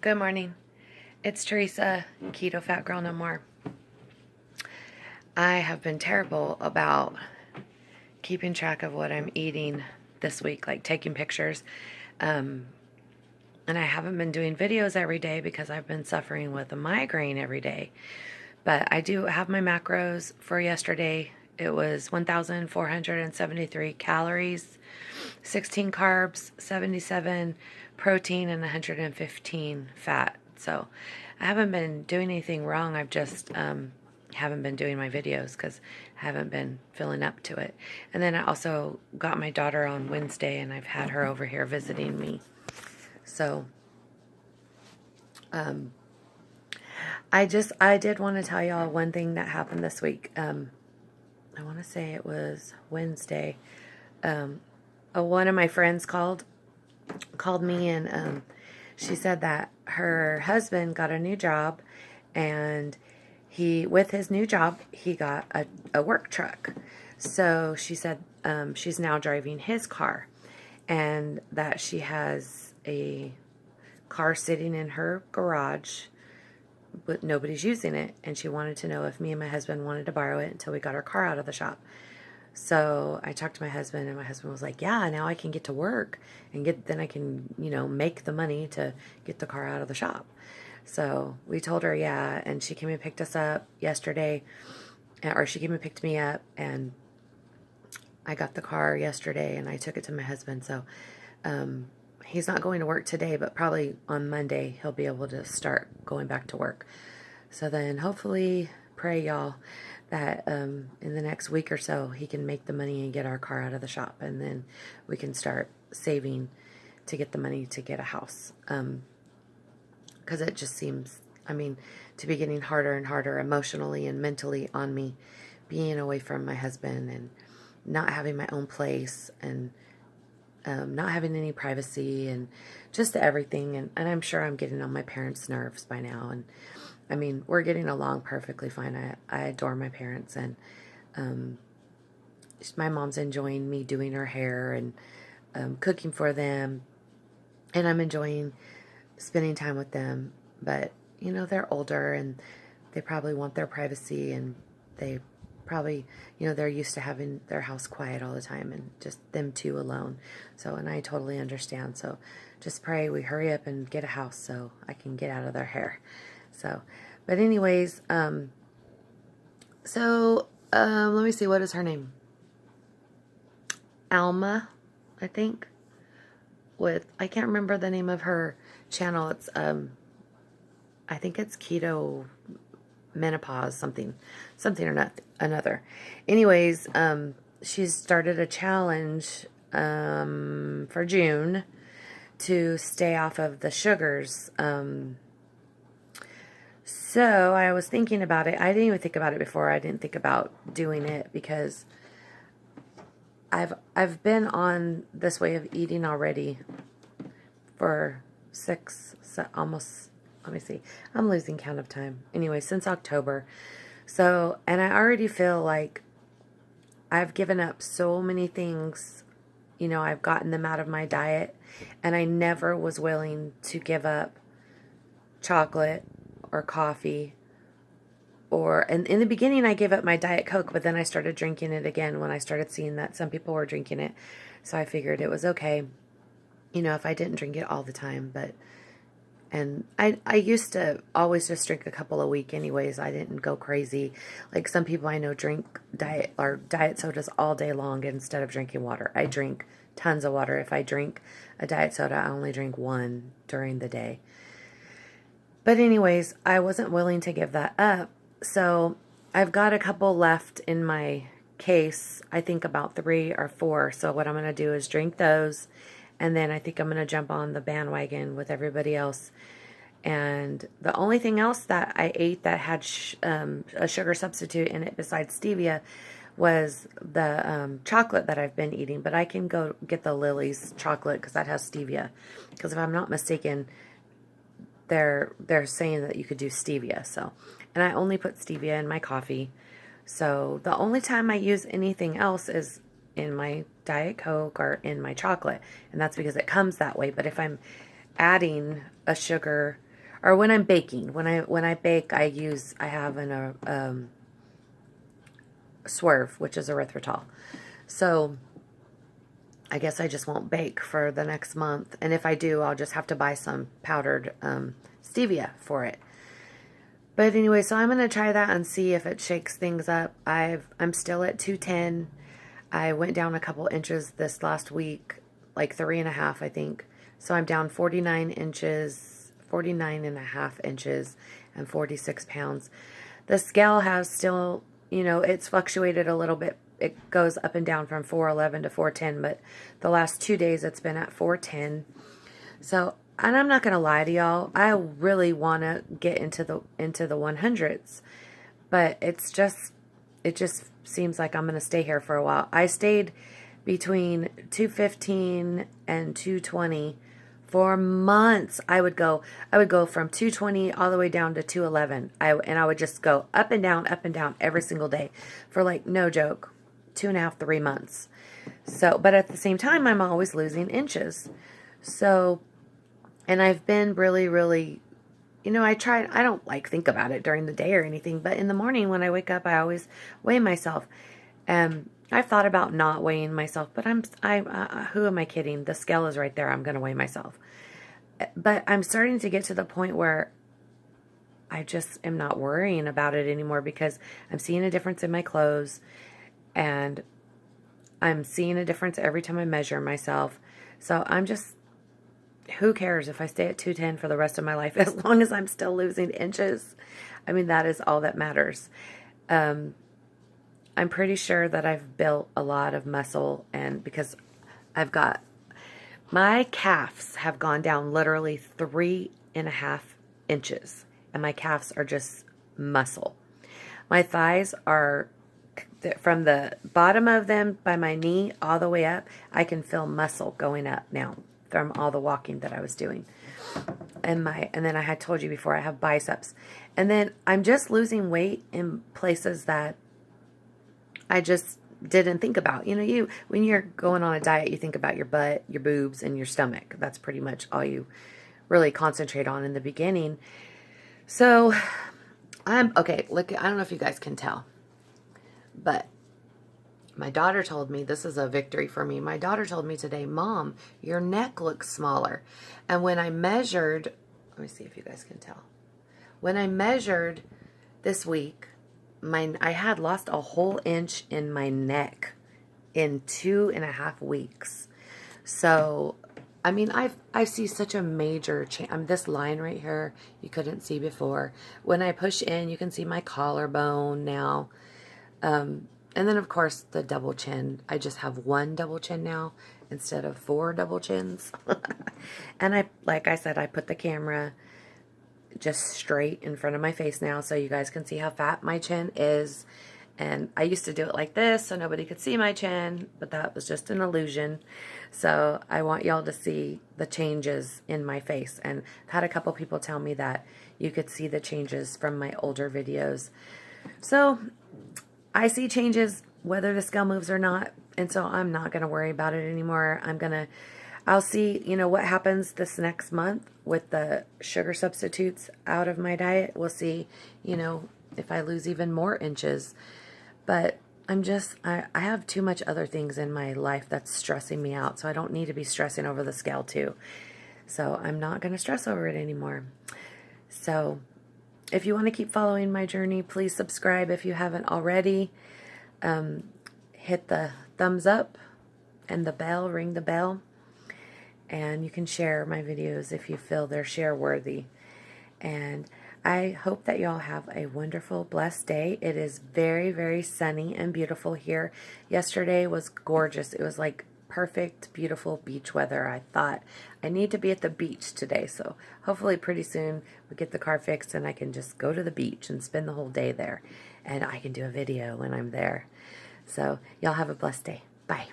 Good morning. It's Teresa, Ketofatgurlnomore. I have been terrible about keeping track of what I'm eating this week, like taking pictures. And I haven't been doing videos every day because I've been suffering with a migraine every day. But I do have my macros for yesterday. It was 1,473 calories, 16 carbs, 77 protein, and 115 fat. So I haven't been doing anything wrong. I've just haven't been doing my videos because I haven't been filling up to it. And then I also got my daughter on Wednesday, and I've had her over here visiting me. So I did want to tell y'all one thing that happened this week. I want to say it was Wednesday. One of my friends called me, and she said that her husband got a new job, and with his new job, he got a work truck. So she said she's now driving his car, and that she has a car sitting in her garage, but nobody's using it, and she wanted to know if me and my husband wanted to borrow it until we got our car out of the shop. So I talked to my husband, and my husband was like, yeah, now I can get to work and then I can, make the money to get the car out of the shop. So we told her, yeah, and she came and picked us up yesterday, or she came and picked me up, and I got the car yesterday, and I took it to my husband. So he's not going to work today, but probably on Monday he'll be able to start going back to work. So then hopefully, pray y'all, that in the next week or so he can make the money and get our car out of the shop, and then we can start saving to get the money to get a house. Because it just seems, to be getting harder and harder emotionally and mentally on me, being away from my husband and not having my own place, and not having any privacy, and just everything. And I'm sure I'm getting on my parents' nerves by now. And we're getting along perfectly fine. I adore my parents, and my mom's enjoying me doing her hair and cooking for them, and I'm enjoying spending time with them. But they're older, and they probably want their privacy, and they probably, they're used to having their house quiet all the time, and just them two alone. So, and I totally understand. So just pray we hurry up and get a house so I can get out of their hair. So, but anyways, let me see, what is her name? Alma, I think. I can't remember the name of her channel. It's, I think it's Keto Menopause, something or another. Anyways, she's started a challenge, for June to stay off of the sugars. So I was thinking about it. I didn't even think about it before. I didn't think about doing it because I've been on this way of eating already for almost, let me see, I'm losing count of time. Anyway, since October. So, and I already feel like I've given up so many things. I've gotten them out of my diet, and I never was willing to give up chocolate or coffee, and in the beginning I gave up my Diet Coke, but then I started drinking it again when I started seeing that some people were drinking it. So I figured it was okay, if I didn't drink it all the time. And I used to always just drink a couple a week anyways. I didn't go crazy. Like some people I know drink diet sodas all day long instead of drinking water. I drink tons of water. If I drink a diet soda, I only drink one during the day. But anyways, I wasn't willing to give that up. So I've got a couple left in my case. I think about 3 or 4. So what I'm going to do is drink those. And then I think I'm going to jump on the bandwagon with everybody else. And the only thing else that I ate that had a sugar substitute in it besides stevia was the chocolate that I've been eating. But I can go get the Lily's chocolate because that has stevia. Because if I'm not mistaken, they're saying that you could do stevia. So, and I only put stevia in my coffee. So the only time I use anything else is in my Diet Coke or in my chocolate, and that's because it comes that way. But if I'm adding a sugar or when I'm baking. When I bake, I have an Swerve, which is erythritol. So I guess I just won't bake for the next month. And if I do, I'll just have to buy some powdered stevia for it. But anyway, so I'm going to try that and see if it shakes things up. I'm still at 210. I went down a couple inches this last week, like 3.5, I think. So I'm down 49 inches, 49.5 inches, and 46 pounds. The scale has still, it's fluctuated a little bit. It goes up and down from 411 to 410, but the last 2 days it's been at 410. So, and I'm not going to lie to y'all, I really want to get into the 100s, but it just seems like I'm going to stay here for a while. I stayed between 215 and 220 for months. I would go from 220 all the way down to 211. I would just go up and down every single day for, like, no joke, 2.5, 3 months. So, but at the same time, I'm always losing inches. So, and I've been really, really, I don't like think about it during the day or anything, but in the morning when I wake up, I always weigh myself. I've thought about not weighing myself, but who am I kidding? The scale is right there. I'm going to weigh myself. But I'm starting to get to the point where I just am not worrying about it anymore, because I'm seeing a difference in my clothes, and I'm seeing a difference every time I measure myself. So I'm just, who cares if I stay at 210 for the rest of my life, as long as I'm still losing inches? I mean, that is all that matters. I'm pretty sure that I've built a lot of muscle, and because my calves have gone down literally 3.5 inches, and my calves are just muscle. My thighs are, from the bottom of them by my knee all the way up, I can feel muscle going up now from all the walking that I was doing. And then I had told you before, I have biceps. And then I'm just losing weight in places that I just didn't think about. When you're going on a diet, you think about your butt, your boobs, and your stomach. That's pretty much all you really concentrate on in the beginning. So okay, look, I don't know if you guys can tell, but my daughter told me, this is a victory for me. My daughter told me today, Mom, your neck looks smaller. And when I measured, let me see if you guys can tell. When I measured this week, I had lost a whole inch in my neck in 2.5 weeks. So, I mean, I see such a major change. This line right here, you couldn't see before. When I push in, you can see my collarbone now. And then, of course, the double chin. I just have one double chin now instead of 4 double chins. And like I said, I put the camera just straight in front of my face now, so you guys can see how fat my chin is. And I used to do it like this so nobody could see my chin, but that was just an illusion. So I want y'all to see the changes in my face. And I've had a couple people tell me that you could see the changes from my older videos. So I see changes whether the scale moves or not, and so I'm not going to worry about it anymore. I'll see, what happens this next month with the sugar substitutes out of my diet. We'll see, if I lose even more inches. But I have too much other things in my life that's stressing me out, so I don't need to be stressing over the scale too. So I'm not going to stress over it anymore. So if you want to keep following my journey, please subscribe if you haven't already. Hit the thumbs up and the bell, ring the bell. And you can share my videos if you feel they're share worthy. And I hope that y'all have a wonderful, blessed day. It is very, very sunny and beautiful here. Yesterday was gorgeous. It was like perfect, beautiful beach weather. I thought I need to be at the beach today. So hopefully pretty soon we get the car fixed and I can just go to the beach and spend the whole day there. And I can do a video when I'm there. So y'all have a blessed day. Bye.